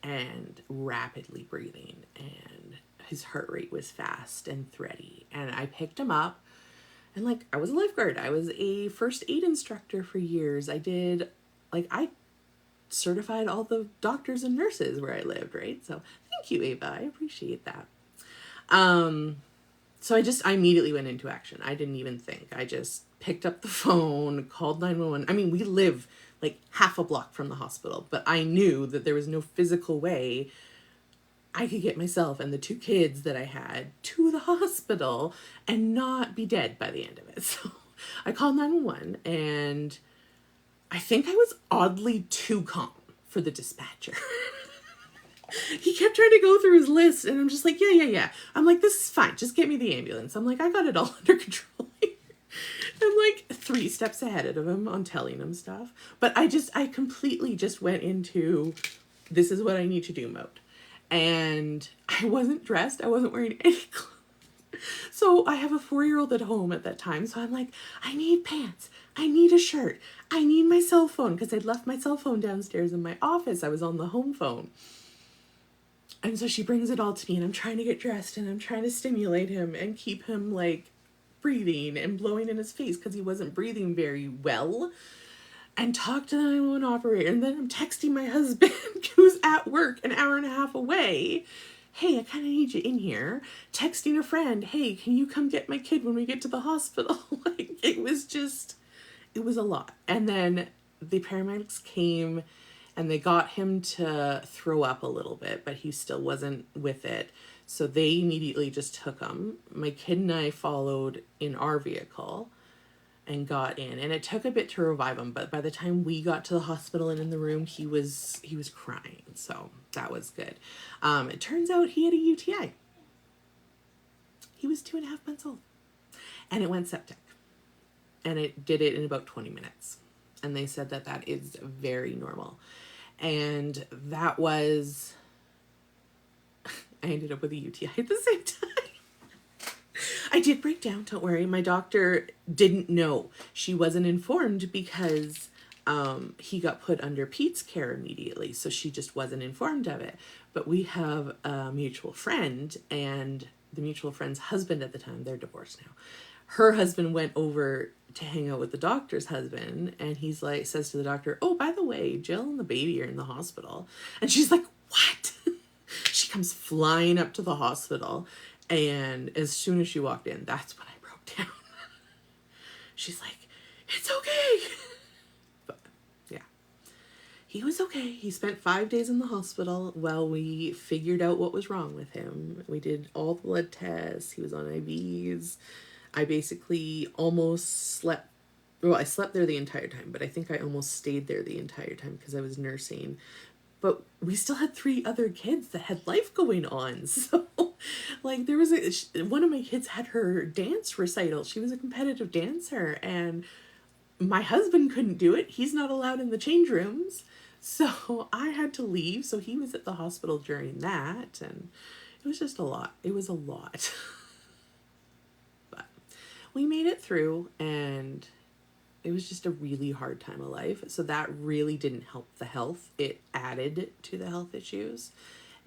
and rapidly breathing, and his heart rate was fast and thready. And I picked him up, and like, I was a lifeguard. I was a first aid instructor for years. I certified all the doctors and nurses where I lived, right? So thank you, Ava. I appreciate that. So I immediately went into action. I didn't even think. I just picked up the phone, called 911. I mean, we live like half a block from the hospital, but I knew that there was no physical way I could get myself and the 2 kids that I had to the hospital and not be dead by the end of it. So I called 911, and I think I was oddly too calm for the dispatcher. He kept trying to go through his list, and I'm just like, yeah. I'm like, this is fine. Just get me the ambulance. I'm like, I got it all under control. I'm like 3 steps ahead of him on telling him stuff. But I completely just went into, this is what I need to do mode. And I wasn't dressed. I wasn't wearing any clothes. So I have a 4-year-old at home at that time. So I'm like, I need pants. I need a shirt. I need my cell phone, because I'd left my cell phone downstairs in my office. I was on the home phone. And so she brings it all to me, and I'm trying to get dressed, and I'm trying to stimulate him and keep him like breathing and blowing in his face because he wasn't breathing very well, and talk to the 911 operator. And then I'm texting my husband who's at work an hour and a half away. Hey, I kind of need you in here. Texting a friend. Hey, can you come get my kid when we get to the hospital? Like, it was a lot. And then the paramedics came, and they got him to throw up a little bit, but he still wasn't with it. So they immediately just took him. My kid and I followed in our vehicle and got in. And it took a bit to revive him, but by the time we got to the hospital and in the room, he was crying. So that was good. It turns out he had a UTI. He was 2.5 months old. And it went septic. And it did it in about 20 minutes. And they said that is very normal. And that was, I ended up with a UTI at the same time. I did break down, don't worry. My doctor didn't know. She wasn't informed because he got put under Pete's care immediately. So she just wasn't informed of it. But we have a mutual friend, and the mutual friend's husband at the time, they're divorced now. Her husband went over to hang out with the doctor's husband, and he's like, says to the doctor, "Oh, by the way, Jill and the baby are in the hospital." And she's like, "What?" She comes flying up to the hospital, and as soon as she walked in, that's when I broke down. She's like, "It's okay." But yeah, he was okay. He spent 5 days in the hospital while we figured out what was wrong with him. We did all the blood tests. He was on IVs. I basically almost slept. Well, I slept there the entire time, but I think I almost stayed there the entire time because I was nursing. But we still had 3 other kids that had life going on. So, like, there was one of my kids had her dance recital. She was a competitive dancer, and my husband couldn't do it. He's not allowed in the change rooms. So I had to leave. So he was at the hospital during that, and it was just a lot. It was a lot. But we made it through, and it was just a really hard time of life. So that really didn't help the health. It added to the health issues.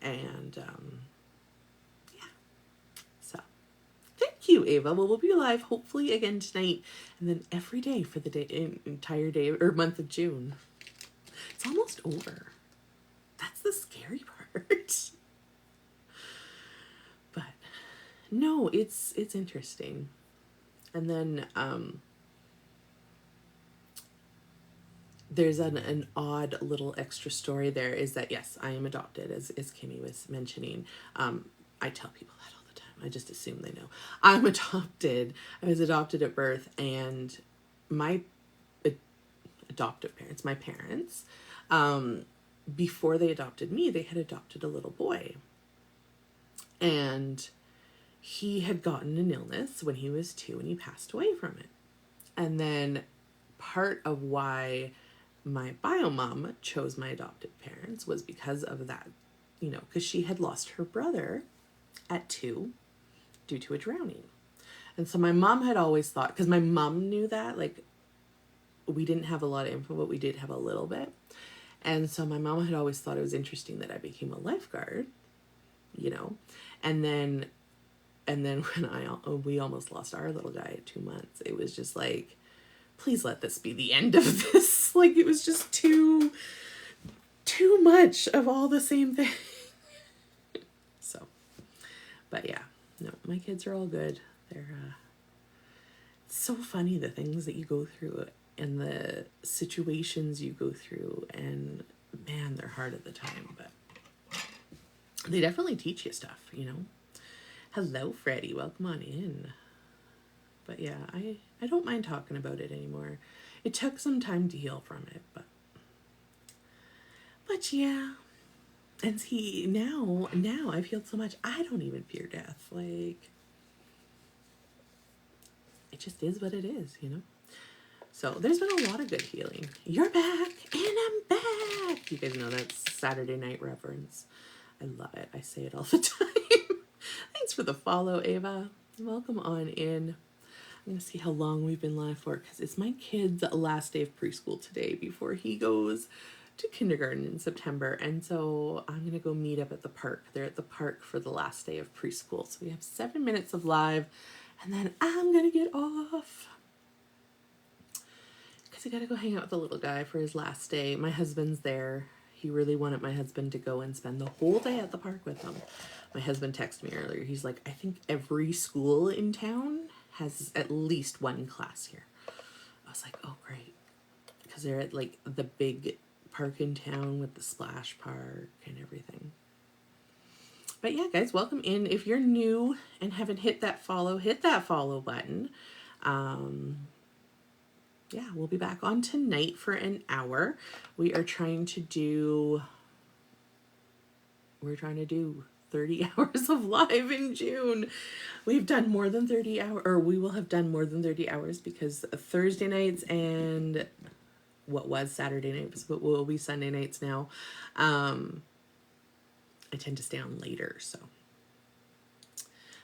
And yeah. So thank you, Ava. Well, we'll be live hopefully again tonight, and then every day for the entire day or month of June. It's almost over. That's the scary part. But no, it's interesting. And then there's an odd little extra story there is that, yes, I am adopted, as Kimmy was mentioning. I tell people that all the time. I just assume they know. I'm adopted. I was adopted at birth, and my adoptive parents, my parents, before they adopted me, they had adopted a little boy. And he had gotten an illness when he was 2, and he passed away from it. And then part of why my bio mom chose my adopted parents was because of that, because she had lost her brother at 2 due to a drowning. And so my mom had always thought, because my mom knew that, like, we didn't have a lot of info, but we did have a little bit. And so my mom had always thought it was interesting that I became a lifeguard, and then when we almost lost our little guy at 2 months, it was just like, please let this be the end of this. Like, it was just too much of all the same thing. So, but yeah, no, my kids are all good. They're, it's so funny the things that you go through and the situations you go through, and man, they're hard at the time, but they definitely teach you stuff, Hello, Freddie. Welcome on in. But yeah, I don't mind talking about it anymore. It took some time to heal from it, but yeah. And see, now I've healed so much, I don't even fear death. Like, it just is what it is, So there's been a lot of good healing. You're back, and I'm back. You guys know that's Saturday Night Reverence. I love it. I say it all the time. Thanks for the follow, Ava. Welcome on in. I'm going to see how long we've been live for, because it's my kid's last day of preschool today before he goes to kindergarten in September. And so I'm going to go meet up at the park. They're at the park for the last day of preschool. So we have 7 minutes of live, and then I'm going to get off, because I got to go hang out with the little guy for his last day. My husband's there. He really wanted my husband to go and spend the whole day at the park with him. My husband texted me earlier. He's like, I think every school in town has at least one class here. I was like, oh, great. Because they're at, like, the big park in town with the splash park and everything. But yeah, guys, welcome in. If you're new and haven't hit that follow button. Yeah, we'll be back on tonight for an hour. We're trying to do 30 hours of live in June. We've done more than 30 hours, or we will have done more than 30 hours, because Thursday nights and what was Saturday nights, but will be Sunday nights now. I tend to stay on later, so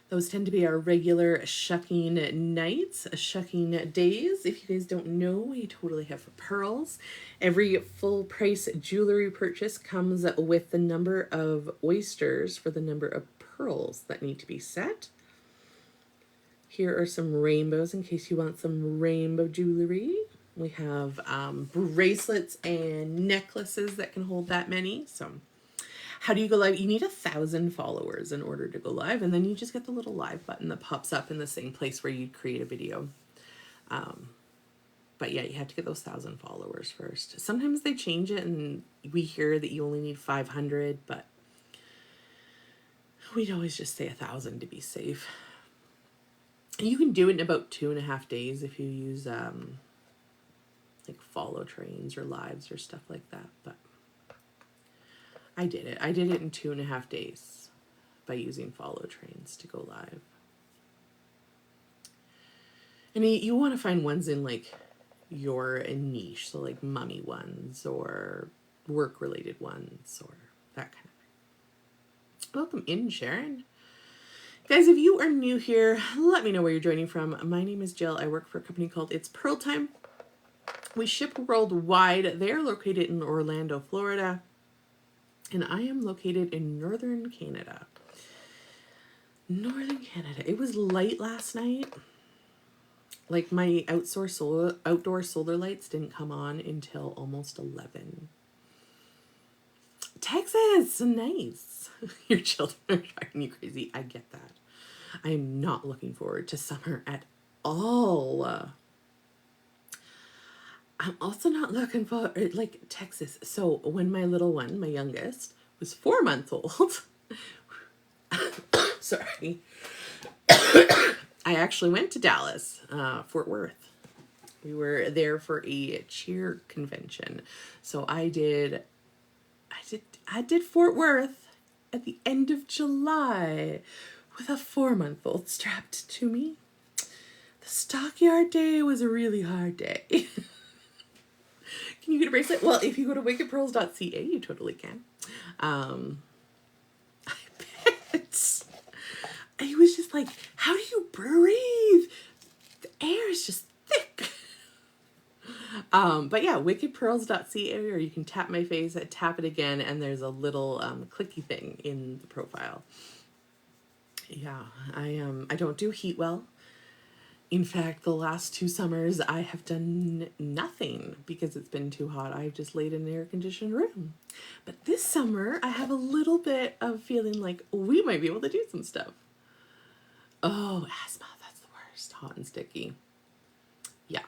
those tend to be our regular shucking nights, shucking days. If you guys don't know, we totally have pearls. Every full price jewelry purchase comes with the number of oysters for the number of pearls that need to be set. Here are some rainbows in case you want some rainbow jewelry. We have bracelets and necklaces that can hold that many. So how do you go live? You need 1,000 followers in order to go live, and then you just get the little live button that pops up in the same place where you create a video. But yeah, you have to get those 1,000 followers first. Sometimes they change it and we hear that you only need 500, but we'd always just say 1,000 to be safe. You can do it in about 2.5 days if you use like follow trains or lives or stuff like that, but I did it. I did it in 2.5 days by using follow trains to go live. And you want to find ones in like your niche, so like mummy ones or work related ones or that kind of thing. Welcome in, Sharon. Guys, if you are new here, let me know where you're joining from. My name is Jill. I work for a company called It's Pearl Time. We ship worldwide. They're located in Orlando, Florida. And I am located in northern Canada. Northern Canada. It was light last night. Like my outdoor solar lights didn't come on until almost 11. Texas, nice. Your children are driving you crazy. I get that. I am not looking forward to summer at all. I'm also not looking for like Texas. So when my little one, my youngest, was 4 months old, sorry, I actually went to Dallas, Fort Worth. We were there for a cheer convention. So I did Fort Worth at the end of July with a 4-month-old strapped to me. The stockyard day was a really hard day. Can you get a bracelet? Well, if you go to wickedpearls.ca, you totally can. I bet. I was just like, how do you breathe? The air is just thick. But yeah, wickedpearls.ca, or you can tap my face, tap it again, and there's a little clicky thing in the profile. Yeah, I don't do heat well. In fact, the last 2 summers, I have done nothing because it's been too hot. I've just laid in an air-conditioned room. But this summer, I have a little bit of feeling like we might be able to do some stuff. Oh, asthma, that's the worst. Hot and sticky. Yeah.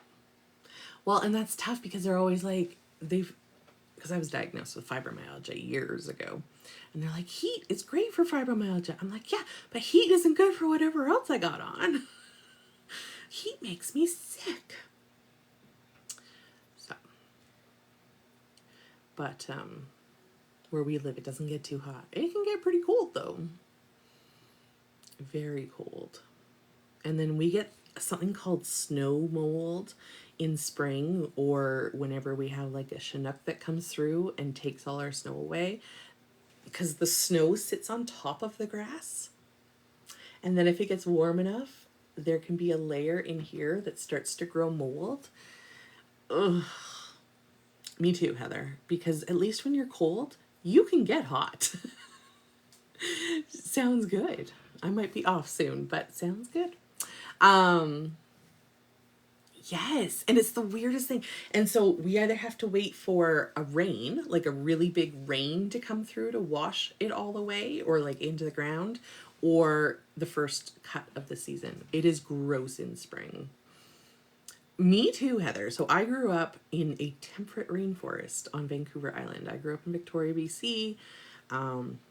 Well, and that's tough because they're always like, because I was diagnosed with fibromyalgia years ago. And they're like, heat is great for fibromyalgia. I'm like, yeah, but heat isn't good for whatever else I got on. Heat makes me sick. So, but where we live, it doesn't get too hot. It can get pretty cold though. Very cold. And then we get something called snow mold in spring, or whenever we have like a Chinook that comes through and takes all our snow away, because the snow sits on top of the grass. And then if it gets warm enough, there can be a layer in here that starts to grow mold. Ugh. Me too, Heather. Because at least when you're cold, you can get hot. Sounds good. I might be off soon, but sounds good. Yes, and it's the weirdest thing. And so we either have to wait for a rain, like a really big rain to come through to wash it all away or like into the ground, or the first cut of the season. It is gross in spring. Me too, Heather. So I grew up in a temperate rainforest on Vancouver Island. I grew up in Victoria, BC.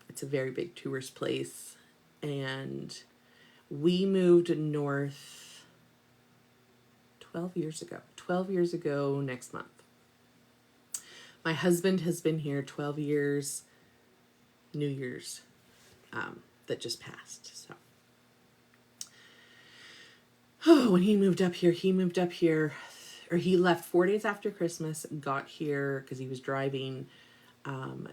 It's a very big tourist place. And we moved north 12 years ago. 12 years ago next month. My husband has been here 12 years, New Year's, that just passed. So, oh, when he moved up here or he left 4 days after Christmas, got here because he was driving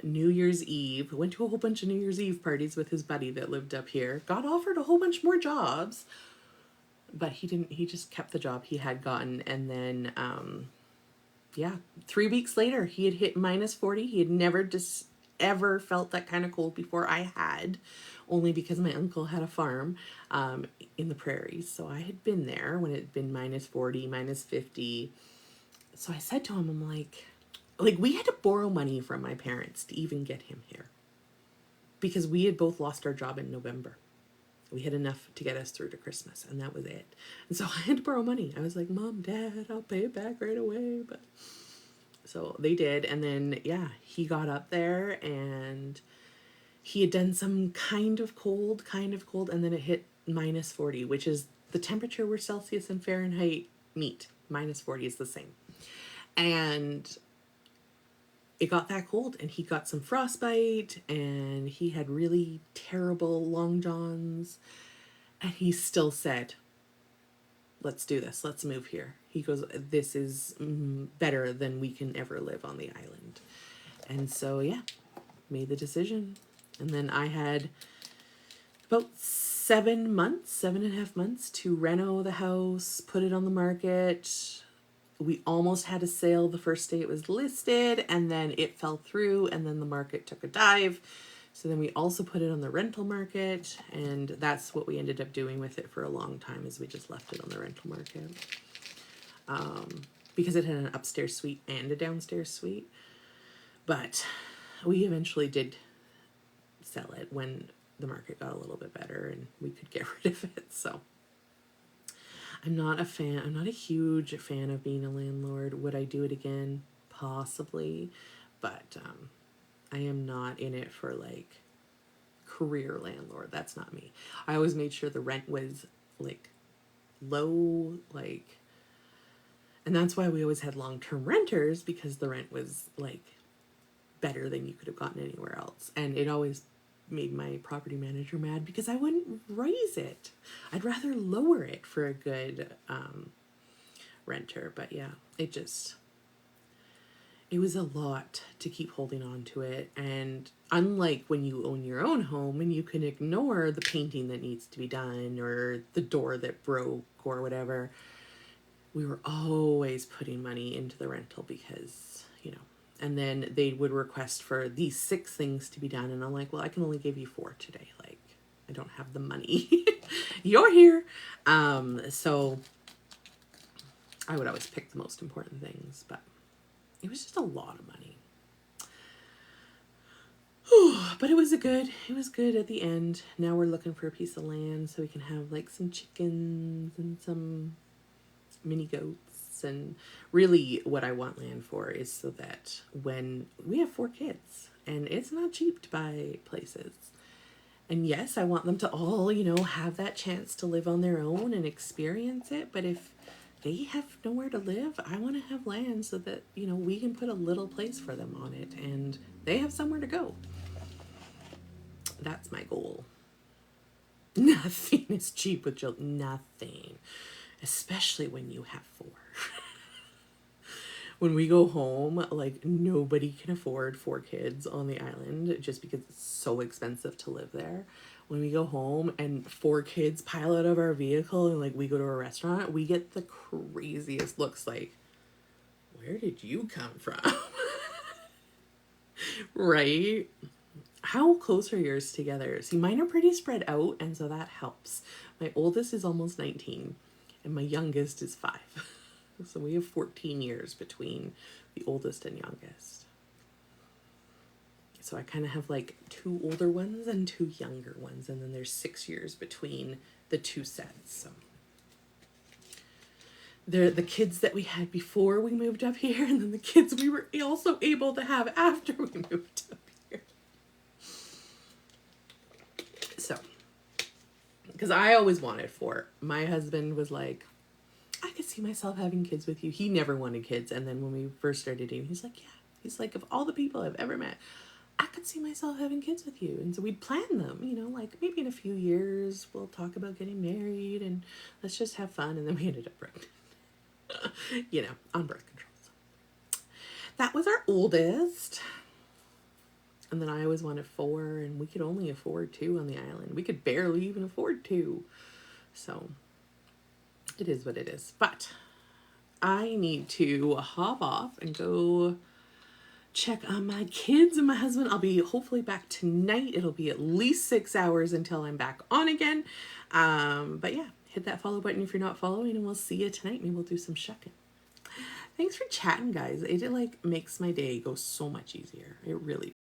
New Year's Eve, went to a whole bunch of New Year's Eve parties with his buddy that lived up here, got offered a whole bunch more jobs, but he just kept the job he had gotten. And then, yeah, 3 weeks later, he had hit -40. He had never ever felt that kind of cold before. I had, only because my uncle had a farm in the prairies. So I had been there when it had been -40, -50. So I said to him, I'm like, we had to borrow money from my parents to even get him here. Because we had both lost our job in November. We had enough to get us through to Christmas, and that was it. And so I had to borrow money. I was like, Mom, Dad, I'll pay it back right away. But so they did. And then, yeah, he got up there and he had done some kind of cold. And then it hit -40, which is the temperature where Celsius and Fahrenheit meet. -40 is the same. And it got that cold, and he got some frostbite, and he had really terrible long johns. And he still said, let's do this. Let's move here. He goes, this is better than we can ever live on the island. And so, yeah, made the decision. And then I had about 7.5 months to reno the house, put it on the market. We almost had a sale the first day it was listed, and then it fell through, and then the market took a dive. So then we also put it on the rental market, and that's what we ended up doing with it for a long time, is we just left it on the rental market. Because it had an upstairs suite and a downstairs suite. But we eventually did sell it when the market got a little bit better and we could get rid of it. So I'm not a huge fan of being a landlord. Would I do it again? Possibly. But I am not in it for like career landlord. That's not me. I always made sure the rent was like low, like, and that's why we always had long-term renters, because the rent was like better than you could have gotten anywhere else. And it always made my property manager mad because I wouldn't raise it. I'd rather lower it for a good renter. But yeah, it was a lot to keep holding on to it. And unlike when you own your own home and you can ignore the painting that needs to be done or the door that broke or whatever, we were always putting money into the rental because, and then they would request for these 6 things to be done. And I'm like, well, I can only give you 4 today. Like, I don't have the money. You're here. So I would always pick the most important things, but it was just a lot of money. But it was good at the end. Now we're looking for a piece of land so we can have like some chickens and some mini goats. And really what I want land for is so that when we have 4 kids, and it's not cheap to buy places. And yes, I want them to all, have that chance to live on their own and experience it. But if they have nowhere to live, I want to have land so that, we can put a little place for them on it and they have somewhere to go. That's my goal. Nothing is cheap with children. Nothing. Especially when you have 4. When we go home, like, nobody can afford 4 kids on the island just because it's so expensive to live there. When we go home and 4 kids pile out of our vehicle and, like, we go to a restaurant, we get the craziest looks like, where did you come from? Right? How close are yours together? See, mine are pretty spread out, and so that helps. My oldest is almost 19, and my youngest is 5. So we have 14 years between the oldest and youngest. So I kind of have like 2 older ones and 2 younger ones, and then there's 6 years between the 2 sets. So they're the kids that we had before we moved up here, and then the kids we were also able to have after we moved up here. So, because I always wanted 4. My husband was like, I could see myself having kids with you. He never wanted kids. And then when we first started dating, he's like, yeah. He's like, of all the people I've ever met, I could see myself having kids with you. And so we'd plan them, like maybe in a few years we'll talk about getting married and let's just have fun. And then we ended up pregnant. you know, on birth control. So that was our oldest. And then I always wanted 4, and we could only afford 2 on the island. We could barely even afford 2. So it is what it is. But I need to hop off and go check on my kids and my husband. I'll be hopefully back tonight. It'll be at least 6 hours until I'm back on again. But yeah, hit that follow button if you're not following, and we'll see you tonight. Maybe we'll do some shucking. Thanks for chatting, guys. It like makes my day go so much easier. It really